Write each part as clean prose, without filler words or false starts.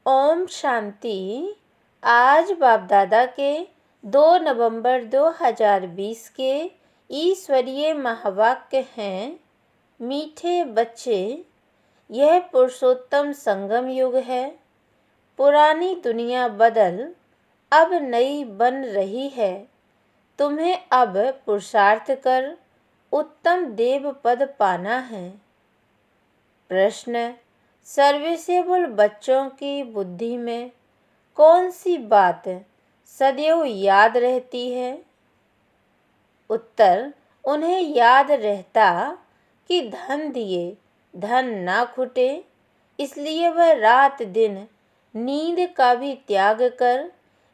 ओम शांति। आज बाप दादा के 2 नवंबर 2020 के ईश्वरीय महावाक्य हैं। मीठे बच्चे, यह पुरुषोत्तम संगम युग है। पुरानी दुनिया बदल अब नई बन रही है। तुम्हें अब पुरुषार्थ कर उत्तम देव पद पाना है। प्रश्न: सर्विसेबल बच्चों की बुद्धि में कौन सी बात सदैव याद रहती है? उत्तर: उन्हें याद रहता कि धन दिए धन ना खुटे, इसलिए वह रात दिन नींद का भी त्याग कर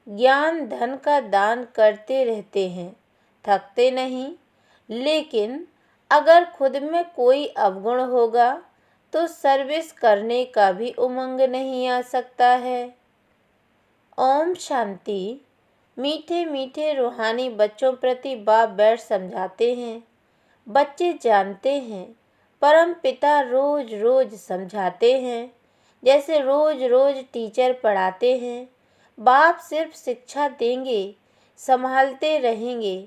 ज्ञान धन का दान करते रहते हैं, थकते नहीं। लेकिन अगर खुद में कोई अवगुण होगा तो सर्विस करने का भी उमंग नहीं आ सकता है। ओम शांति। मीठे मीठे रूहानी बच्चों प्रति बाप बैठ समझाते हैं। बच्चे जानते हैं परम पिता रोज रोज समझाते हैं, जैसे रोज रोज टीचर पढ़ाते हैं। बाप सिर्फ शिक्षा देंगे, संभालते रहेंगे,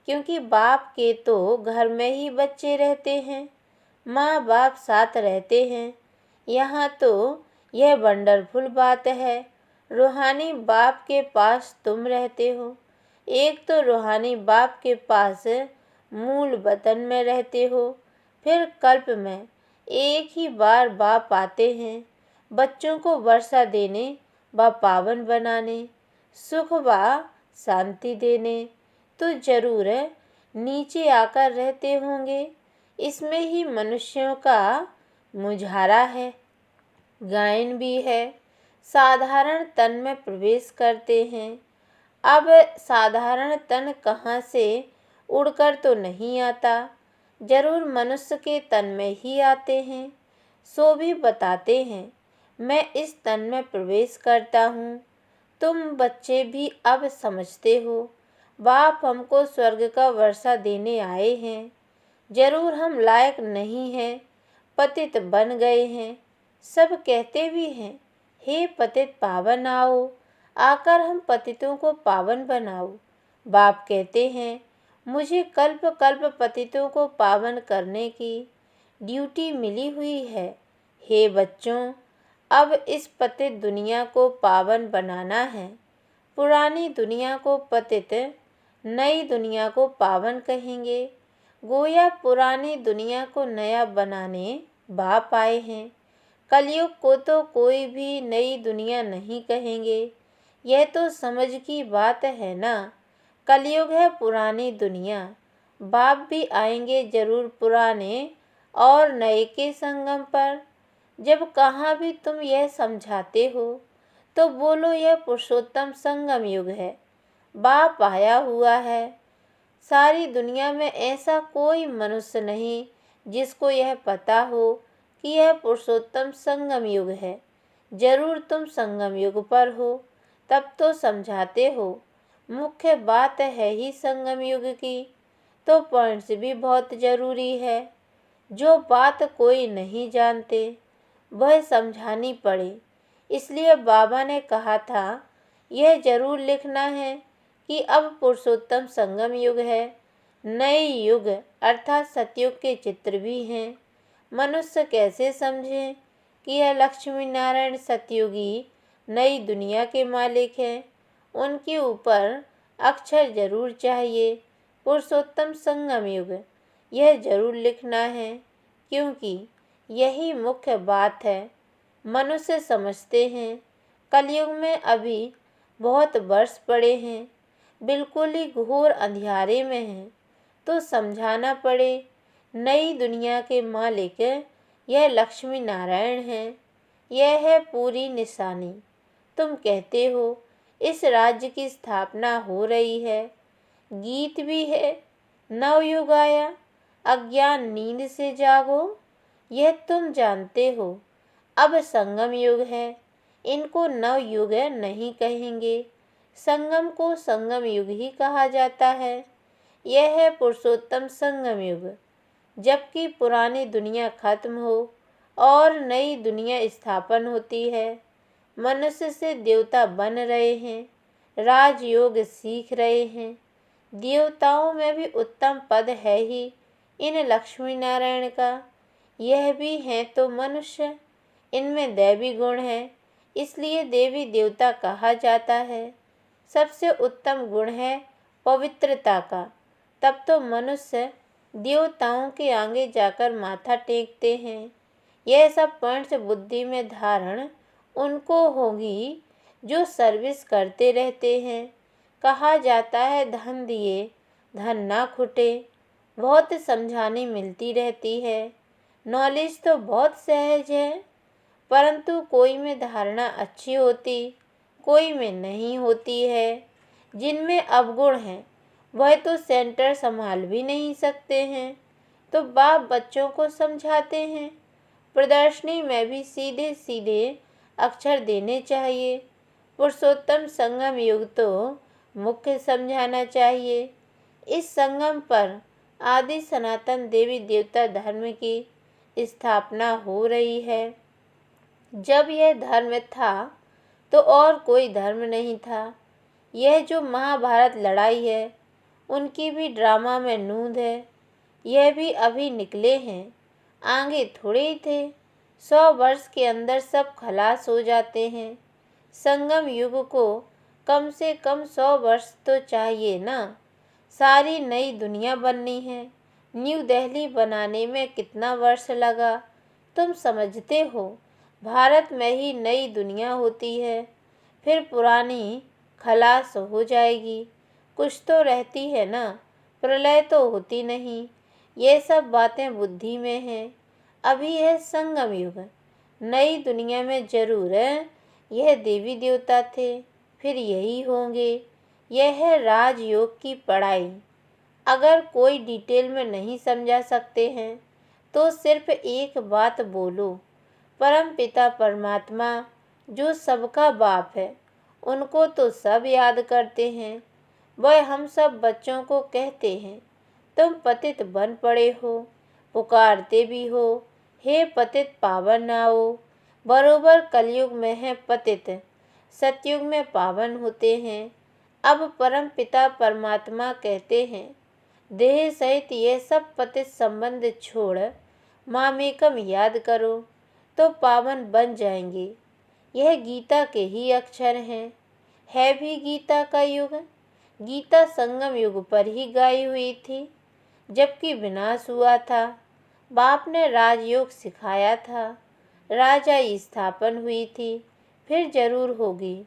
क्योंकि बाप के तो घर में ही बच्चे रहते हैं, माँ बाप साथ रहते हैं। यहाँ तो यह वंडरफुल बात है, रूहानी बाप के पास तुम रहते हो। एक तो रूहानी बाप के पास मूल वतन में रहते हो, फिर कल्प में एक ही बार बाप आते हैं, बच्चों को वर्षा देने व पावन बनाने, सुख व शांति देने। तो जरूर नीचे आकर रहते होंगे। इसमें ही मनुष्यों का मुजाहरा है, गायन भी है। साधारण तन में प्रवेश करते हैं। अब साधारण तन कहाँ से उड़कर तो नहीं आता, जरूर मनुष्य के तन में ही आते हैं। सो भी बताते हैं, मैं इस तन में प्रवेश करता हूँ। तुम बच्चे भी अब समझते हो, बाप हमको स्वर्ग का वर्षा देने आए हैं। जरूर हम लायक नहीं हैं, पतित बन गए हैं। सब कहते भी हैं, हे पतित पावन आओ, आकर हम पतितों को पावन बनाओ। बाप कहते हैं, मुझे कल्प कल्प पतितों को पावन करने की ड्यूटी मिली हुई है। हे बच्चों, अब इस पतित दुनिया को पावन बनाना है। पुरानी दुनिया को पतित, नई दुनिया को पावन कहेंगे। गोया पुरानी दुनिया को नया बनाने बाप आए हैं। कलयुग को तो कोई भी नई दुनिया नहीं कहेंगे। यह तो समझ की बात है ना। कलयुग है पुरानी दुनिया। बाप भी आएंगे जरूर पुराने और नए के संगम पर। जब कहाँ भी तुम यह समझाते हो तो बोलो यह पुरुषोत्तम संगम युग है, बाप आया हुआ है। सारी दुनिया में ऐसा कोई मनुष्य नहीं जिसको यह पता हो कि यह पुरुषोत्तम संगम युग है। जरूर तुम संगम युग पर हो, तब तो समझाते हो। मुख्य बात है ही संगम युग की, तो पॉइंट्स भी बहुत जरूरी है। जो बात कोई नहीं जानते वह समझानी पड़े। इसलिए बाबा ने कहा था, यह जरूर लिखना है कि अब पुरुषोत्तम संगम युग है। नए युग अर्थात सतयुग के चित्र भी हैं। मनुष्य कैसे समझें कि यह लक्ष्मी नारायण सतयुगी नई दुनिया के मालिक हैं। उनके ऊपर अक्षर जरूर चाहिए, पुरुषोत्तम संगम युग, यह जरूर लिखना है, क्योंकि यही मुख्य बात है। मनुष्य समझते हैं कलयुग में अभी बहुत वर्ष पड़े हैं, बिल्कुल ही घोर अंधियारे में हैं, तो समझाना पड़े। नई दुनिया के मालिक यह लक्ष्मी नारायण हैं। यह है पूरी निशानी। तुम कहते हो इस राज्य की स्थापना हो रही है, गीत भी है, नवयुग आया, अज्ञान नींद से जागो। यह तुम जानते हो। अब संगम युग है, इनको नवयुग नहीं कहेंगे, संगम को संगम युग ही कहा जाता है। यह है पुरुषोत्तम संगम युग। जबकि पुरानी दुनिया खत्म हो और नई दुनिया स्थापन होती है। मनुष्य से देवता बन रहे हैं, राजयोग सीख रहे हैं। देवताओं में भी उत्तम पद है ही इन लक्ष्मी नारायण का। यह भी हैं तो मनुष्य, इनमें दैवी गुण है, इसलिए देवी देवता कहा जाता है। सबसे उत्तम गुण है पवित्रता का। तब तो मनुष्य देवताओं के आगे जाकर माथा टेकते हैं। यह सब पंच बुद्धि में धारण उनको होगी जो सर्विस करते रहते हैं। कहा जाता है धन दिए धन ना खुटे। बहुत समझाने मिलती रहती है। नॉलेज तो बहुत सहज है, परंतु कोई में धारणा अच्छी होती, कोई में नहीं होती है। जिनमें अवगुण है वह तो सेंटर संभाल भी नहीं सकते हैं, तो बाप बच्चों को समझाते हैं। प्रदर्शनी में भी सीधे सीधे अक्षर देने चाहिए। पुरुषोत्तम संगम युग तो मुख्य समझाना चाहिए। इस संगम पर आदि सनातन देवी देवता धर्म की स्थापना हो रही है। जब यह धर्म था तो और कोई धर्म नहीं था। यह जो महाभारत लड़ाई है उनकी भी ड्रामा में नूंद है। यह भी अभी निकले हैं, आगे थोड़े ही थे। 100 वर्ष के अंदर सब खलास हो जाते हैं। संगम युग को कम से कम 100 वर्ष तो चाहिए ना। सारी नई दुनिया बननी है। न्यू दिल्ली बनाने में कितना वर्ष लगा तुम समझते हो? भारत में ही नई दुनिया होती है, फिर पुरानी खलास हो जाएगी। कुछ तो रहती है ना, प्रलय तो होती नहीं। ये सब बातें बुद्धि में हैं। अभी है संगम युग। नई दुनिया में जरूर यह देवी देवता थे, फिर यही होंगे। यह है राजयोग की पढ़ाई। अगर कोई डिटेल में नहीं समझा सकते हैं तो सिर्फ एक बात बोलो, परम पिता परमात्मा जो सबका बाप है उनको तो सब याद करते हैं। वह हम सब बच्चों को कहते हैं तुम पतित बन पड़े हो, पुकारते भी हो हे पतित पावन आओ। बरोबर कलयुग में है पतित, सतयुग में पावन होते हैं। अब परम पिता परमात्मा कहते हैं देह सहित ये सब पतित संबंध छोड़ मामेकम याद करो तो पावन बन जाएंगे। यह गीता के ही अक्षर हैं। है भी गीता का युग। गीता संगम युग पर ही गाई हुई थी, जबकि विनाश हुआ था। बाप ने राजयोग सिखाया था, राजा स्थापन हुई थी, फिर जरूर होगी।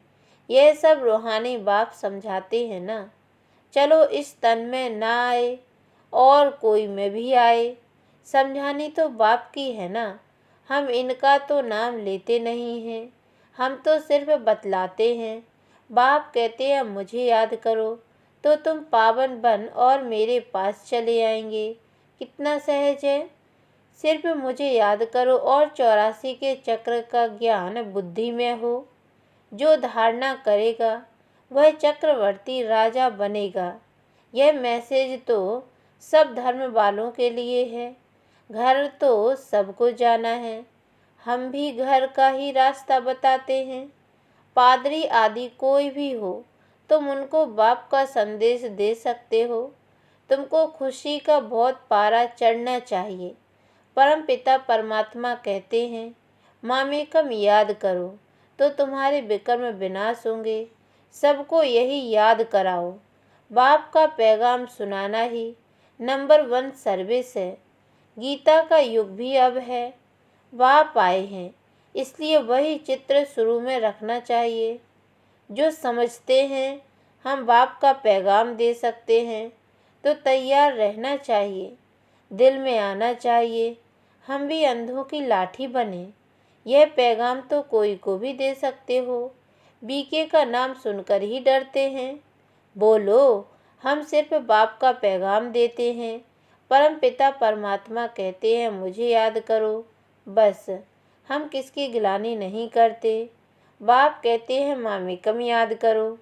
यह सब रूहानी बाप समझाते हैं ना। चलो इस तन में ना आए और कोई में भी आए, समझानी तो बाप की है ना। हम इनका तो नाम लेते नहीं हैं, हम तो सिर्फ बतलाते हैं। बाप कहते हैं मुझे याद करो तो तुम पावन बन और मेरे पास चले आएंगे। कितना सहज है। सिर्फ मुझे याद करो और 84 के चक्र का ज्ञान बुद्धि में हो। जो धारणा करेगा वह चक्रवर्ती राजा बनेगा। यह मैसेज तो सब धर्म वालों के लिए है। घर तो सबको जाना है। हम भी घर का ही रास्ता बताते हैं। पादरी आदि कोई भी हो, तुम उनको बाप का संदेश दे सकते हो। तुमको खुशी का बहुत पारा चढ़ना चाहिए। परम पिता परमात्मा कहते हैं मामेकम याद करो तो तुम्हारे विकर्म विनाश होंगे। सबको यही याद कराओ। बाप का पैगाम सुनाना ही नंबर 1 सर्विस है। गीता का युग भी अब है। बाप आए हैं, इसलिए वही चित्र शुरू में रखना चाहिए। जो समझते हैं हम बाप का पैगाम दे सकते हैं तो तैयार रहना चाहिए, दिल में आना चाहिए। हम भी अंधों की लाठी बने। यह पैगाम तो कोई को भी दे सकते हो। बीके का नाम सुनकर ही डरते हैं। बोलो, हम सिर्फ बाप का पैगाम देते हैं। परम पिता परमात्मा कहते हैं मुझे याद करो, बस। हम किसकी गिलानी नहीं करते। बाप कहते हैं मामेकम याद करो।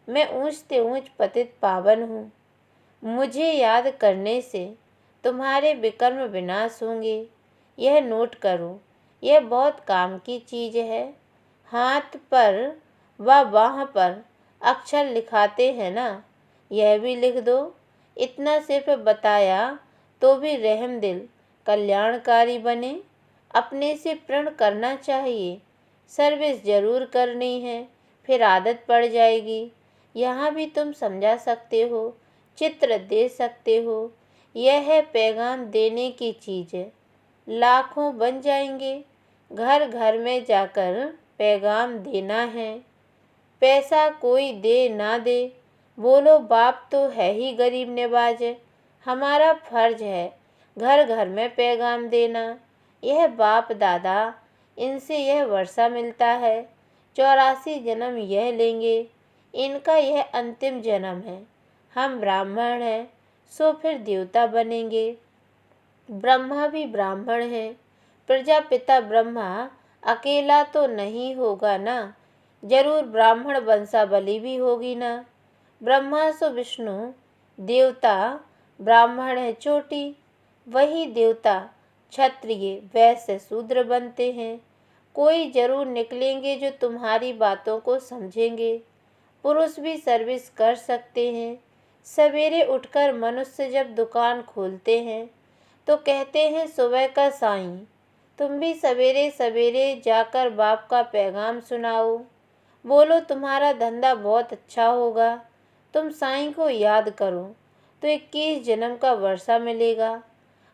मैं ऊंच से ऊंच पतित पावन हूँ। मुझे याद करने से तुम्हारे विकर्म विनाश होंगे। यह नोट करो, यह बहुत काम की चीज़ है। हाथ पर व बाह पर अक्षर लिखाते हैं ना, यह भी लिख दो। इतना सिर्फ बताया तो भी रहमदिल कल्याणकारी बने। अपने से प्रण करना चाहिए, सर्विस जरूर करनी है, फिर आदत पड़ जाएगी। यहाँ भी तुम समझा सकते हो, चित्र दे सकते हो। यह है पैगाम देने की चीज़, लाखों बन जाएंगे। घर घर में जाकर पैगाम देना है। पैसा कोई दे ना दे, बोलो बाप तो है ही गरीब नवाज। हमारा फर्ज है घर घर में पैगाम देना। यह बाप दादा, इनसे यह वर्षा मिलता है। 84 जन्म यह लेंगे, इनका यह अंतिम जन्म है। हम ब्राह्मण हैं, सो फिर देवता बनेंगे। ब्रह्मा भी ब्राह्मण है, प्रजापिता ब्रह्मा अकेला तो नहीं होगा ना, जरूर ब्राह्मण वंशावली भी होगी ना। ब्रह्मा सो विष्णु, देवता ब्राह्मण है चोटी, वही देवता क्षत्रिय वैश्य शूद्र बनते हैं। कोई जरूर निकलेंगे जो तुम्हारी बातों को समझेंगे। पुरुष भी सर्विस कर सकते हैं। सवेरे उठकर मनुष्य जब दुकान खोलते हैं तो कहते हैं सुबह का साईं। तुम भी सवेरे सवेरे जाकर बाप का पैगाम सुनाओ, बोलो तुम्हारा धंधा बहुत अच्छा होगा। तुम साईं को याद करो तो 21 जन्म का वर्षा मिलेगा।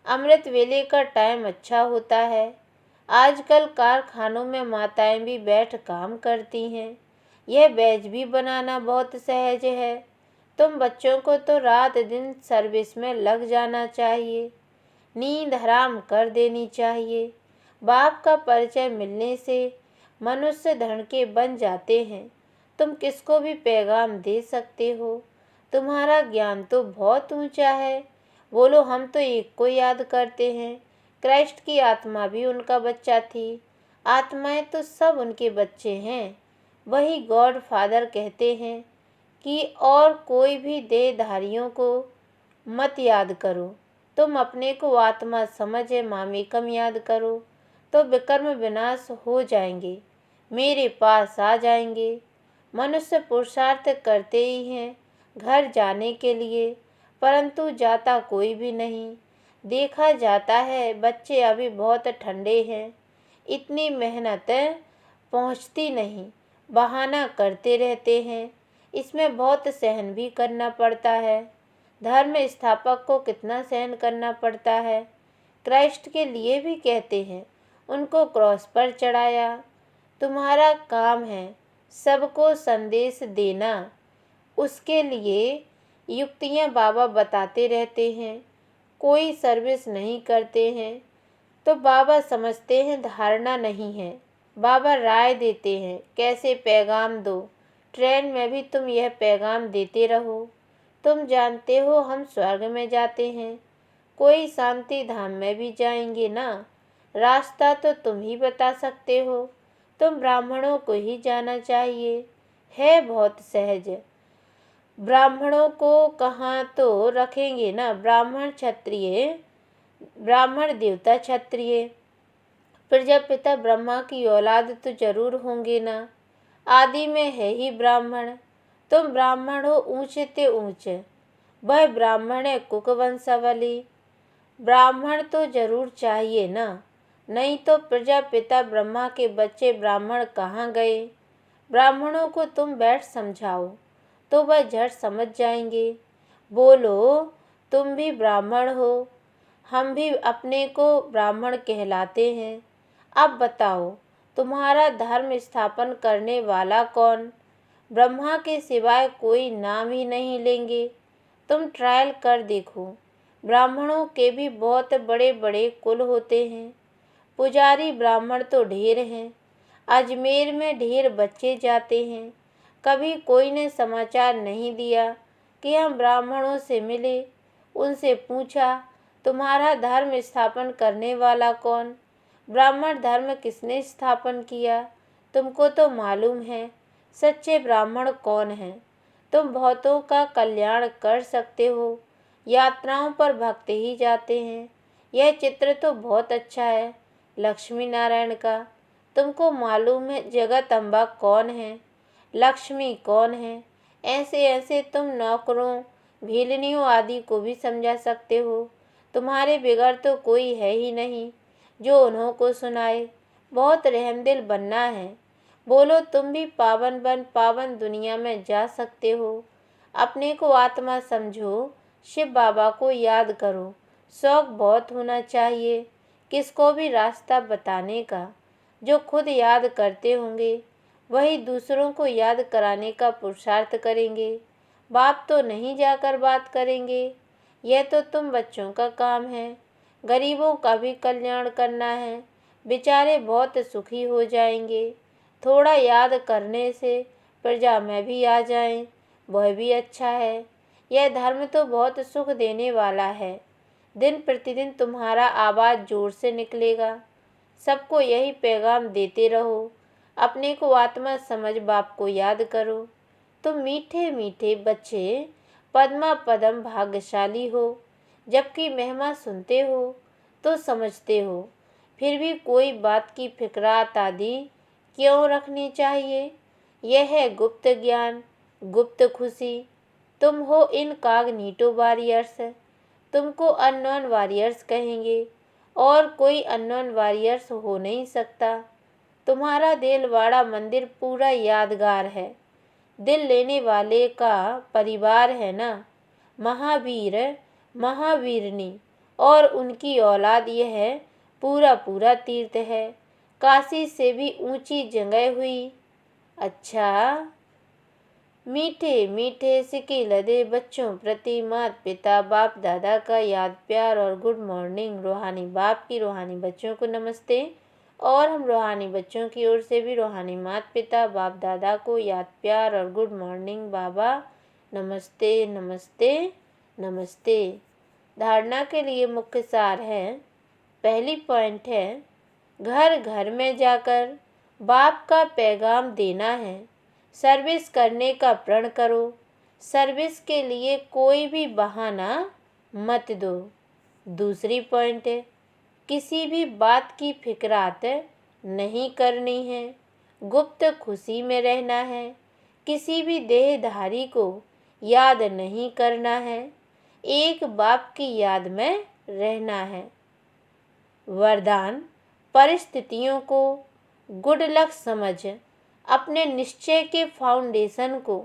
अमृत वेले का टाइम अच्छा होता है। आजकल कारखानों में माताएं भी बैठ काम करती हैं। यह बैच भी बनाना बहुत सहज है। तुम बच्चों को तो रात दिन सर्विस में लग जाना चाहिए, नींद हराम कर देनी चाहिए। बाप का परिचय मिलने से मनुष्य धन के बन जाते हैं। तुम किसको भी पैगाम दे सकते हो। तुम्हारा ज्ञान तो बहुत ऊंचा है। बोलो हम तो एक को याद करते हैं। क्राइस्ट की आत्मा भी उनका बच्चा थी। आत्माएं तो सब उनके बच्चे हैं। वही गॉड फादर कहते हैं कि और कोई भी देहधारियों को मत याद करो। तुम अपने को आत्मा समझे मामेकम याद करो तो विकर्म विनाश हो जाएंगे, मेरे पास आ जाएंगे। मनुष्य पुरुषार्थ करते ही हैं घर जाने के लिए, परंतु जाता कोई भी नहीं। देखा जाता है बच्चे अभी बहुत ठंडे हैं, इतनी मेहनत पहुंचती नहीं, बहाना करते रहते हैं। इसमें बहुत सहन भी करना पड़ता है। धर्म स्थापक को कितना सहन करना पड़ता है। क्राइस्ट के लिए भी कहते हैं उनको क्रॉस पर चढ़ाया। तुम्हारा काम है सबको संदेश देना। उसके लिए युक्तियाँ बाबा बताते रहते हैं। कोई सर्विस नहीं करते हैं तो बाबा समझते हैं धारणा नहीं है। बाबा राय देते हैं कैसे पैगाम दो। ट्रेन में भी तुम यह पैगाम देते रहो। तुम जानते हो हम स्वर्ग में जाते हैं, कोई शांति धाम में भी जाएंगे ना। रास्ता तो तुम ही बता सकते हो। तुम ब्राह्मणों को ही जाना चाहिए, है बहुत सहज। ब्राह्मणों को कहाँ तो रखेंगे ना। ब्राह्मण क्षत्रिय, ब्राह्मण देवता क्षत्रिय, प्रजापिता ब्रह्मा की औलाद तो जरूर होंगे ना। आदि में है ही ब्राह्मण। तुम ब्राह्मण हो ऊंचे ते ऊंचे, वह ब्राह्मण है कुक वंशावली। ब्राह्मण तो जरूर चाहिए ना, नहीं तो प्रजापिता ब्रह्मा के बच्चे ब्राह्मण कहाँ गए। ब्राह्मणों को तुम बैठ समझाओ तो वह झट समझ जाएंगे। बोलो तुम भी ब्राह्मण हो, हम भी अपने को ब्राह्मण कहलाते हैं। अब बताओ तुम्हारा धर्म स्थापन करने वाला कौन। ब्रह्मा के सिवाय कोई नाम ही नहीं लेंगे। तुम ट्रायल कर देखो। ब्राह्मणों के भी बहुत बड़े बड़े कुल होते हैं। पुजारी ब्राह्मण तो ढेर हैं। अजमेर में ढेर बच्चे जाते हैं। कभी कोई ने समाचार नहीं दिया कि हम ब्राह्मणों से मिले। उनसे पूछा तुम्हारा धर्म स्थापन करने वाला कौन। ब्राह्मण धर्म किसने स्थापन किया, तुमको तो मालूम है। सच्चे ब्राह्मण कौन हैं। तुम बहुतों का कल्याण कर सकते हो। यात्राओं पर भक्त ही जाते हैं। यह चित्र तो बहुत अच्छा है लक्ष्मी नारायण का। तुमको मालूम है जगत अम्बा कौन है, लक्ष्मी कौन है। ऐसे ऐसे तुम नौकरों, भीलनियों आदि को भी समझा सकते हो। तुम्हारे बिगड़ तो कोई है ही नहीं जो उन्हों को सुनाए। बहुत रहमदिल बनना है। बोलो तुम भी पावन बन पावन दुनिया में जा सकते हो। अपने को आत्मा समझो, शिव बाबा को याद करो। शौक बहुत होना चाहिए किसको भी रास्ता बताने का। जो खुद याद करते होंगे वही दूसरों को याद कराने का पुरुषार्थ करेंगे। बाप तो नहीं जाकर बात करेंगे। यह तो तुम बच्चों का काम है। गरीबों का भी कल्याण करना है। बेचारे बहुत सुखी हो जाएंगे। थोड़ा याद करने से प्रजा में भी आ जाएं, वह भी अच्छा है। यह धर्म तो बहुत सुख देने वाला है। दिन प्रतिदिन तुम्हारा आवाज़ जोर से निकलेगा। सबको यही पैगाम देते रहो। अपने को आत्मा समझ बाप को याद करो। तुम मीठे मीठे बच्चे पद्मा पदम भाग्यशाली हो। जबकि महिमा सुनते हो तो समझते हो। फिर भी कोई बात की फिक्रात आदि क्यों रखनी चाहिए। यह है गुप्त ज्ञान, गुप्त खुशी। तुम हो इनकॉग्निटो वॉरियर्स। तुमको अननोन वॉरियर्स कहेंगे और कोई अननोन वॉरियर्स हो नहीं सकता। तुम्हारा देलवाड़ा मंदिर पूरा यादगार है। दिल लेने वाले का परिवार है ना। महावीर, महावीरनी और उनकी औलाद यह पूरा पूरा तीर्थ है। काशी से भी ऊंची जगह हुई। अच्छा, मीठे मीठे सिके लदे बच्चों प्रति माता पिता बाप दादा का याद प्यार और गुड मॉर्निंग। रूहानी बाप की रूहानी बच्चों को नमस्ते। और हम रूहानी बच्चों की ओर से भी रूहानी माता पिता बाप दादा को याद प्यार और गुड मॉर्निंग बाबा। नमस्ते नमस्ते नमस्ते। धारणा के लिए मुख्य सार है। पहली पॉइंट है, घर घर में जाकर बाप का पैगाम देना है। सर्विस करने का प्रण करो। सर्विस के लिए कोई भी बहाना मत दो। दूसरी पॉइंट है, किसी भी बात की फिक्रात नहीं करनी है। गुप्त खुशी में रहना है। किसी भी देहधारी को याद नहीं करना है। एक बाप की याद में रहना है। वरदान, परिस्थितियों को गुड लक समझ अपने निश्चय के फाउंडेशन को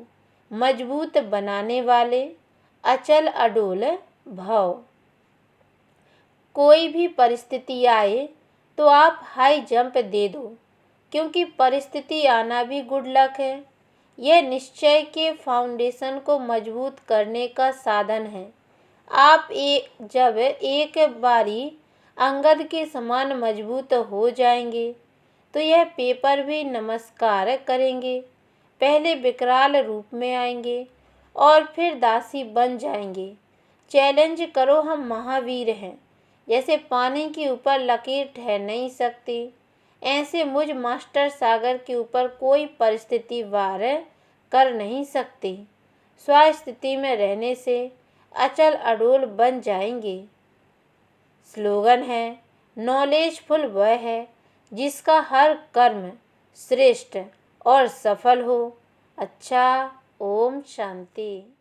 मजबूत बनाने वाले अचल अडोल भव। कोई भी परिस्थिति आए तो आप हाई जंप दे दो, क्योंकि परिस्थिति आना भी गुड लक है। यह निश्चय के फाउंडेशन को मजबूत करने का साधन है। आप जब एक बारी अंगद के समान मजबूत हो जाएंगे तो यह पेपर भी नमस्कार करेंगे। पहले विकराल रूप में आएंगे और फिर दासी बन जाएंगे। चैलेंज करो, हम महावीर हैं। जैसे पानी के ऊपर लकीर ठहर नहीं सकती, ऐसे मुझ मास्टर सागर के ऊपर कोई परिस्थिति वार कर नहीं सकती। स्वस्थिति में रहने से अचल अडोल बन जाएंगे। स्लोगन है, नॉलेजफुल वह है जिसका हर कर्म श्रेष्ठ और सफल हो। अच्छा, ओम शांति।